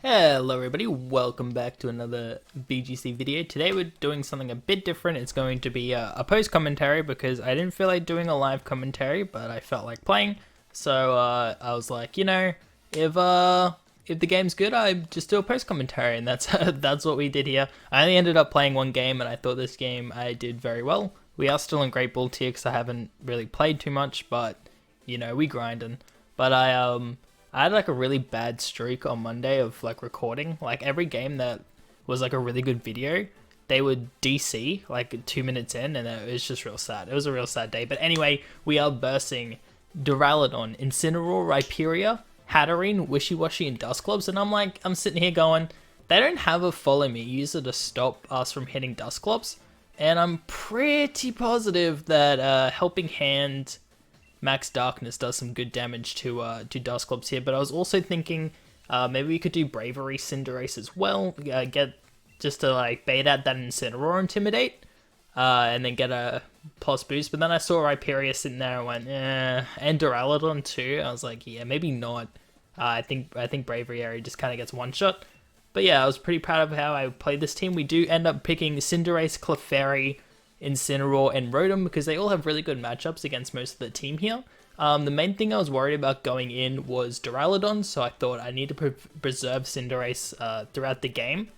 Hello everybody, welcome back to another BGC video. Today we're doing something a bit different. It's going to be a post commentary because I didn't feel like doing a live commentary, but I felt like playing. So I was like, if the game's good, I just do a post commentary, and that's that's what we did here. I only ended up playing one game, and I thought this game I did very well. We are still in Great Ball tier because I haven't really played too much, but we grinding. But I had like a really bad streak on Monday of like recording. Like every game that was like a really good video, they would DC like 2 minutes in, and it was just real sad. It was a real sad day. But anyway, we are versing Duraludon, Incineroar, Rhyperior, Hatterene, Wishiwashi, and Dusclops. And I'm sitting here going, they don't have a follow me user to stop us from hitting Dusclops. And I'm pretty positive that Helping Hand Max Darkness does some good damage to Dusclops here, but I was also thinking maybe we could do Bravery Cinderace as well, get just to like bait out that Incineroar Intimidate, and then get a plus boost. But then I saw Rhyperior sitting there and went, and Duraludon too. I was like, yeah, maybe not. I think Bravery area just kind of gets one shot. But yeah, I was pretty proud of how I played this team. We do end up picking Cinderace, Clefairy, Incineroar, and Rotom because they all have really good matchups against most of the team here. The main thing I was worried about going in was Duraludon, so I thought I need to preserve Cinderace throughout the game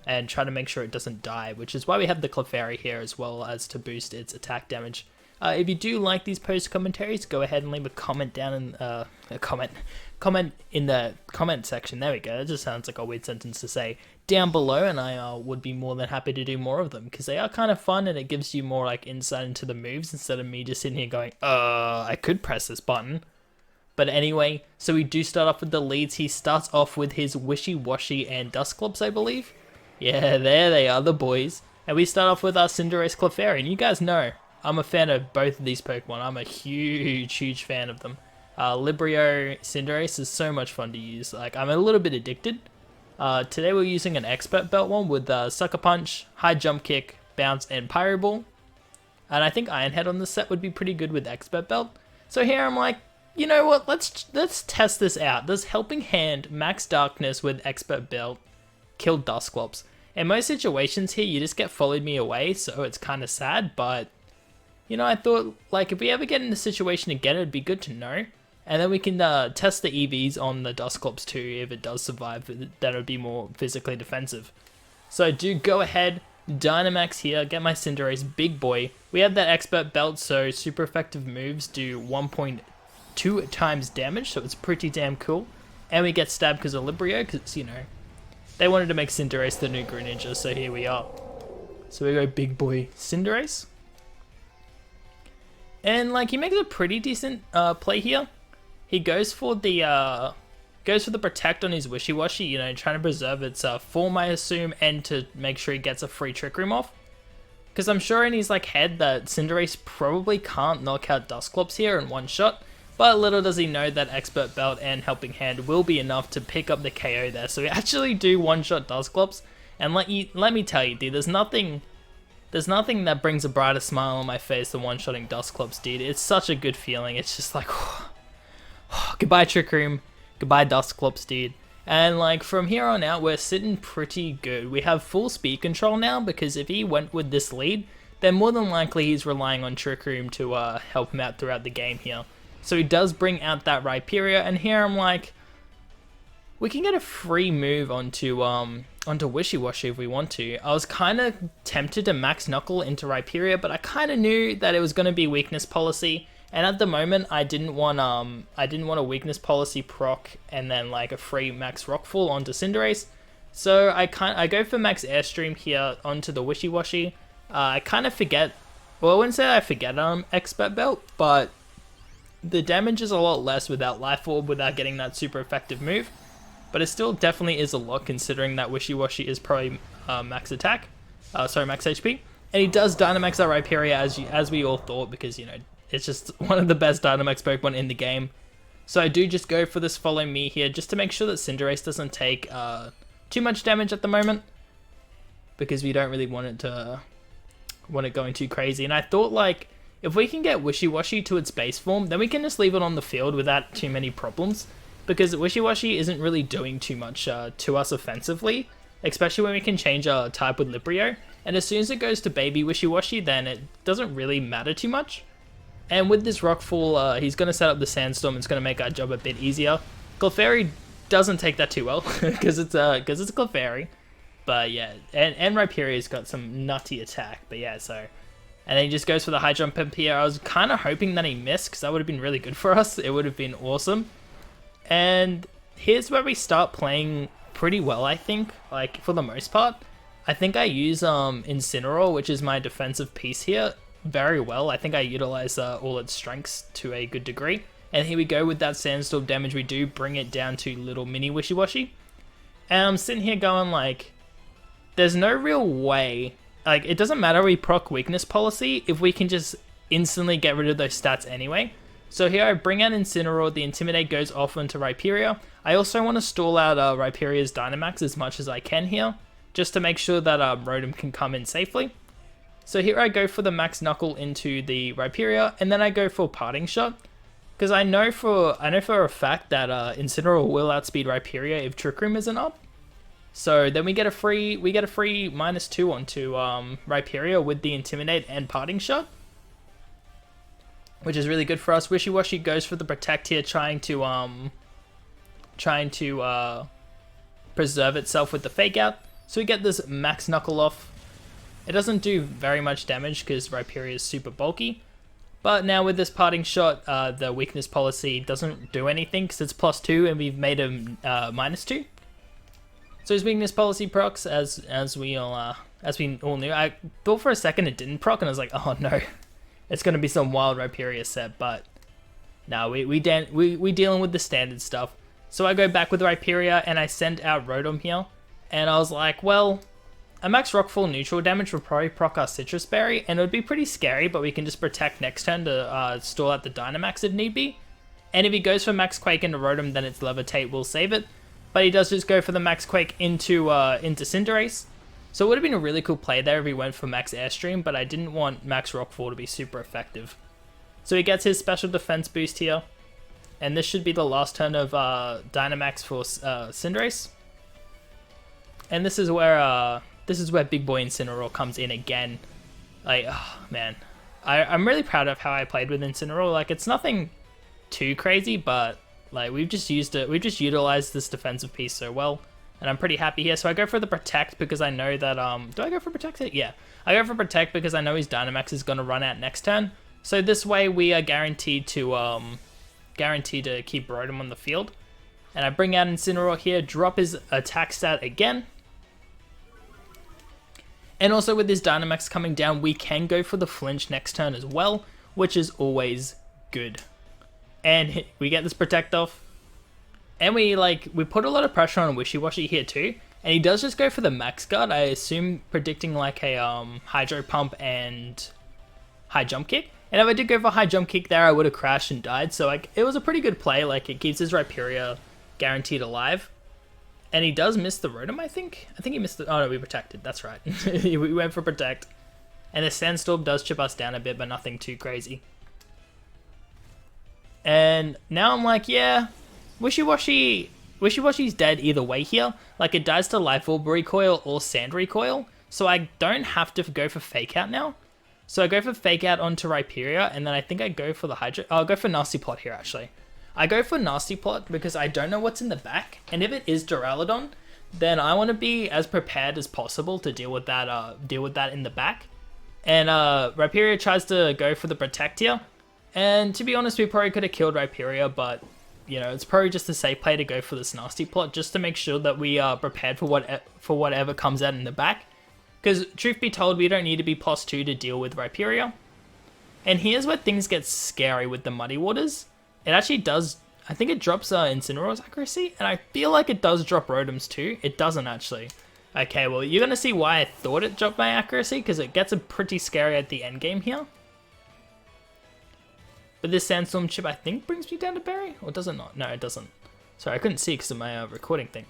and try to make sure it doesn't die, which is why we have the Clefairy here as well as to boost its attack damage. If you do like these post commentaries, go ahead and leave a comment down in comment in the comment section. There we go. It just sounds like a weird sentence to say down below, and I would be more than happy to do more of them because they are kind of fun and it gives you more like insight into the moves instead of me just sitting here going, I could press this button. But anyway, so we do start off with the leads. He starts off with his Wishiwashi and Dusclops, I believe. Yeah, there they are, the boys. And we start off with our Cinderace, Clefairy, and you guys know I'm a fan of both of these Pokemon. I'm a huge fan of them. Librio Cinderace is so much fun to use. Like, I'm a little bit addicted. Today we're using an Expert Belt one with Sucker Punch, High Jump Kick, Bounce, and Pyro Ball. And I think Iron Head on this set would be pretty good with Expert Belt. So here I'm like, you know what, let's test this out. Does Helping Hand, Max Darkness with Expert Belt kill Dusclops? In most situations here, you just get followed me away, so it's kind of sad, but I thought, like, if we ever get in a situation again, it'd be good to know. And then we can test the EVs on the Dusclops too, if it does survive, then it would be more physically defensive. So I do go ahead, Dynamax here, get my Cinderace, big boy. We have that Expert Belt, so super effective moves do 1.2 times damage, so it's pretty damn cool. And we get stabbed because of Librio, because, they wanted to make Cinderace the new Greninja, so here we are. So we go big boy Cinderace. And like he makes a pretty decent play here. He goes for the protect on his Wishiwashi, trying to preserve its form, I assume, and to make sure he gets a free Trick Room off. Because I'm sure in his like head that Cinderace probably can't knock out Dusclops here in one shot. But little does he know that Expert Belt and Helping Hand will be enough to pick up the KO there. So we actually do one-shot Dusclops. And let me tell you, dude, there's nothing that brings a brighter smile on my face than one-shotting Dusclops, dude. It's such a good feeling. It's just like, goodbye Trick Room, goodbye Dusclops, dude. And like from here on out, we're sitting pretty good. We have full speed control now because if he went with this lead, then more than likely he's relying on Trick Room to help him out throughout the game here. So he does bring out that Rhyperior, and here I'm like, we can get a free move onto Wishiwashi if we want to. I was kind of tempted to Max Knuckle into Rhyperior, but I kind of knew that it was going to be weakness policy, and at the moment I didn't want a weakness policy proc and then like a free Max Rockfall onto Cinderace. So I go for Max Airstream here onto the Wishiwashi. I kind of forget, well, I wouldn't say I forget Expert Belt, but the damage is a lot less without Life Orb, without getting that super effective move. But it still definitely is a lot considering that Wishiwashi is probably max attack. Max HP. And he does Dynamax that Rhyperior as we all thought because, it's just one of the best Dynamax Pokemon in the game. So I do just go for this Follow Me here just to make sure that Cinderace doesn't take too much damage at the moment. Because we don't really want it going too crazy. And I thought like, if we can get Wishiwashi to its base form, then we can just leave it on the field without too many problems. because Wishy-Washy isn't really doing too much to us offensively, especially when we can change our type with Libreo. And as soon as it goes to baby Wishy-Washy, then it doesn't really matter too much. And with this Rockfall, he's going to set up the Sandstorm. It's going to make our job a bit easier. Clefairy doesn't take that too well because it's Clefairy. But yeah, and Rhyperia's got some nutty attack. But yeah, so... And then he just goes for the high jump up here. I was kind of hoping that he missed because that would have been really good for us. It would have been awesome. And here's where we start playing pretty well, I think. Like, for the most part. I think I use Incineroar, which is my defensive piece here, very well. I think I utilize all its strengths to a good degree. And here we go with that Sandstorm damage. We do bring it down to little mini Wishy-Washy. And I'm sitting here going like, there's no real way. Like, it doesn't matter we proc weakness policy if we can just instantly get rid of those stats anyway. So here I bring out Incineroar, the Intimidate goes off onto Rhyperia. I also want to stall out Rhyperia's Dynamax as much as I can here, just to make sure that Rotom can come in safely. So here I go for the Max Knuckle into the Rhyperia, and then I go for Parting Shot. Because I know for a fact that Incineroar will outspeed Rhyperia if Trick Room isn't up. So then we get a free -2 onto Rhyperia with the Intimidate and Parting Shot, which is really good for us. Wishy-Washy goes for the Protect here, trying to preserve itself with the Fake Out. So we get this Max Knuckle off. It doesn't do very much damage because Rhyperia is super bulky. But now with this Parting Shot, the weakness policy doesn't do anything because it's +2 and we've made him -2. So his weakness policy procs, as we all knew. I thought for a second it didn't proc, and I was like, oh no, it's gonna be some wild Rhyperia set. But no, we dealing with the standard stuff. So I go back with Rhyperia and I send out Rotom here, and I was like, well, a max Rockfall neutral damage will probably proc our Citrus Berry, and it would be pretty scary, but we can just protect next turn to stall out the Dynamax if need be. And if he goes for Max Quake into Rotom, then its Levitate will save it. But he does just go for the Max Quake into Cinderace. So it would have been a really cool play there if he went for Max Airstream, but I didn't want Max Rockfall to be super effective. So he gets his special defense boost here. And this should be the last turn of Dynamax for Cinderace. And this is where Big Boy Incineroar comes in again. Like, oh man. I'm really proud of how I played with Incineroar. Like, it's nothing too crazy, but like, we've just utilized this defensive piece so well, and I'm pretty happy here. So I go for the Protect because I know that, do I go for Protect here? Yeah. I go for Protect because I know his Dynamax is going to run out next turn. So this way we are guaranteed to keep Rotom on the field. And I bring out Incineroar here, drop his attack stat again. And also with his Dynamax coming down, we can go for the flinch next turn as well, which is always good. And we get this Protect off. And we put a lot of pressure on Wishy-Washy here too. And he does just go for the Max Guard, I assume predicting like a Hydro Pump and High Jump Kick. And if I did go for High Jump Kick there, I would have crashed and died. So like, it was a pretty good play. Like, it keeps his Rhyperia guaranteed alive. And he does miss the Rotom, I think. I think he missed the... Oh no, we protected. That's right. We went for Protect. And the Sandstorm does chip us down a bit, but nothing too crazy. And now I'm like, yeah, Wishy-Washy's dead either way here. Like, it dies to Life Orb Recoil or Sand Recoil. So I don't have to go for Fake Out now. So I go for Fake Out onto Rhyperia, and then I think I go for the Hydro... I'll go for Nasty Plot here, actually. I go for Nasty Plot because I don't know what's in the back. And if it is Duraludon, then I want to be as prepared as possible to deal with that in the back. And Rhyperia tries to go for the Protect here. And to be honest, we probably could have killed Rhyperia, but, you know, it's probably just a safe play to go for this Nasty Plot, just to make sure that we are prepared for whatever comes out in the back. Because, truth be told, we don't need to be +2 to deal with Rhyperia. And here's where things get scary with the Muddy Waters. It actually does, I think it drops Incineroar's accuracy, and I feel like it does drop Rotom's too. It doesn't actually. Okay, well, you're going to see why I thought it dropped my accuracy, because it gets pretty scary at the end game here. But this Sandstorm chip, I think, brings me down to Berry? Or does it not? No, it doesn't. Sorry, I couldn't see because of my recording thing.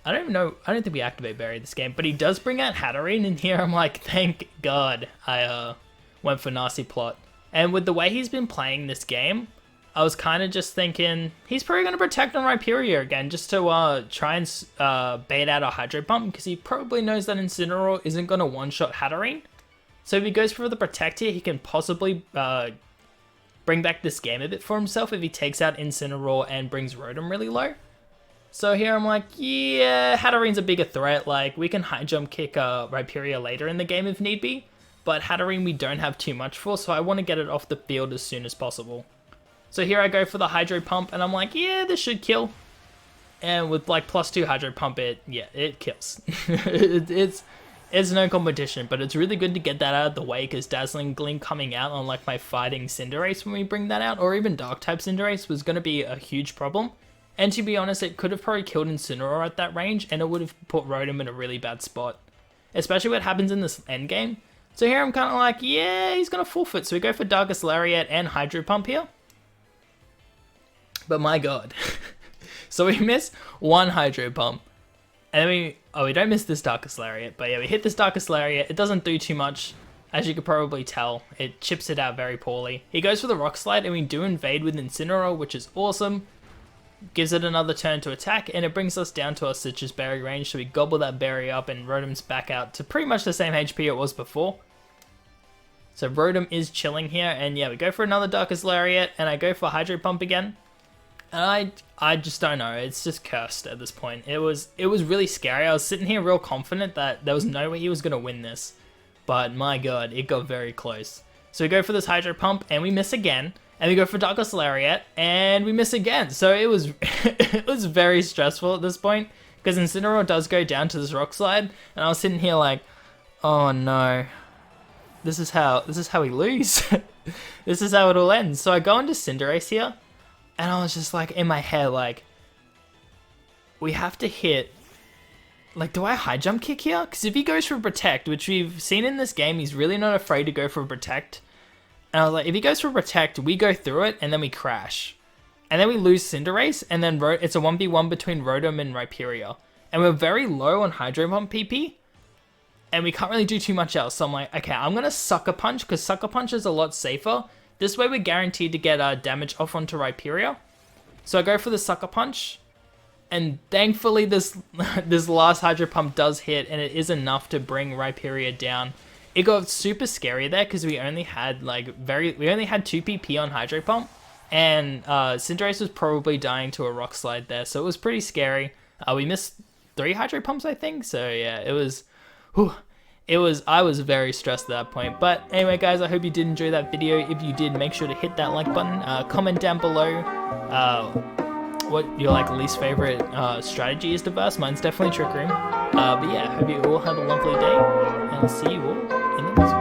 I don't even know. I don't think we activate Berry this game. But he does bring out Hatterene in here. I'm like, thank God I went for Nasty Plot. And with the way he's been playing this game, I was kind of just thinking he's probably going to protect on Rhyperior again just to try and bait out a Hydro Pump, because he probably knows that Incineroar isn't going to one-shot Hatterene. So if he goes for the Protect here, he can possibly bring back this game a bit for himself if he takes out Incineroar and brings Rotom really low. So here I'm like, yeah, Hatterene's a bigger threat. Like, we can high jump kick Rhyperior later in the game if need be, but Hatterene we don't have too much for, so I want to get it off the field as soon as possible. So here I go for the Hydro Pump, and I'm like, yeah, this should kill. And with like +2 Hydro Pump, it kills. It's no competition, but it's really good to get that out of the way, because Dazzling Gleam coming out on like my fighting Cinderace when we bring that out, or even Dark-type Cinderace, was going to be a huge problem. And to be honest, it could have probably killed Incineroar at that range, and it would have put Rotom in a really bad spot. Especially what happens in this endgame. So here I'm kind of like, yeah, he's going to forfeit. So we go for Darkest Lariat and Hydro Pump here. But my god. So we miss one Hydro Pump. And then we don't miss this Darkest Lariat. But yeah, we hit this Darkest Lariat. It doesn't do too much, as you could probably tell. It chips it out very poorly. He goes for the Rock Slide, and we do invade with Incineroar, which is awesome. Gives it another turn to attack, and it brings us down to our Citrus Berry range, so we gobble that berry up, and Rotom's back out to pretty much the same HP it was before. So Rotom is chilling here, and yeah, we go for another Darkest Lariat, and I go for Hydro Pump again. And I just don't know, it's just cursed at this point. It was really scary. I was sitting here real confident that there was no way he was going to win this. But my god, it got very close. So we go for this Hydro Pump, and we miss again. And we go for Darkest Lariat, and we miss again. So it was it was very stressful at this point, because Incineroar does go down to this Rock Slide, and I was sitting here like, oh no, this is how we lose. This is how it'll end. So I go into Cinderace here, and I was just like in my head like, we have to hit. Like, do I high jump kick here? Because if he goes for Protect, which we've seen in this game, he's really not afraid to go for Protect. And I was like, if he goes for Protect, we go through it, and then we crash. And then we lose Cinderace, and then it's a 1v1 between Rotom and Rhyperior. And we're very low on Hydro Pump PP, and we can't really do too much else. So I'm like, okay, I'm going to Sucker Punch, because Sucker Punch is a lot safer. This way we're guaranteed to get damage off onto Rhyperior. So I go for the Sucker Punch, and thankfully this last Hydro Pump does hit, and it is enough to bring Rhyperior down. It got super scary there, because we only had 2 PP on Hydro Pump, and Cinderace was probably dying to a Rock Slide there, so it was pretty scary. We missed 3 Hydro Pumps, I think, so yeah, I was very stressed at that point. But anyway guys, I hope you did enjoy that video. If you did, make sure to hit that like button, comment down below what your least favorite strategy is to verse. Mine's definitely Trick Room. But yeah, hope you all have a lovely day, and I'll see you all in the next one.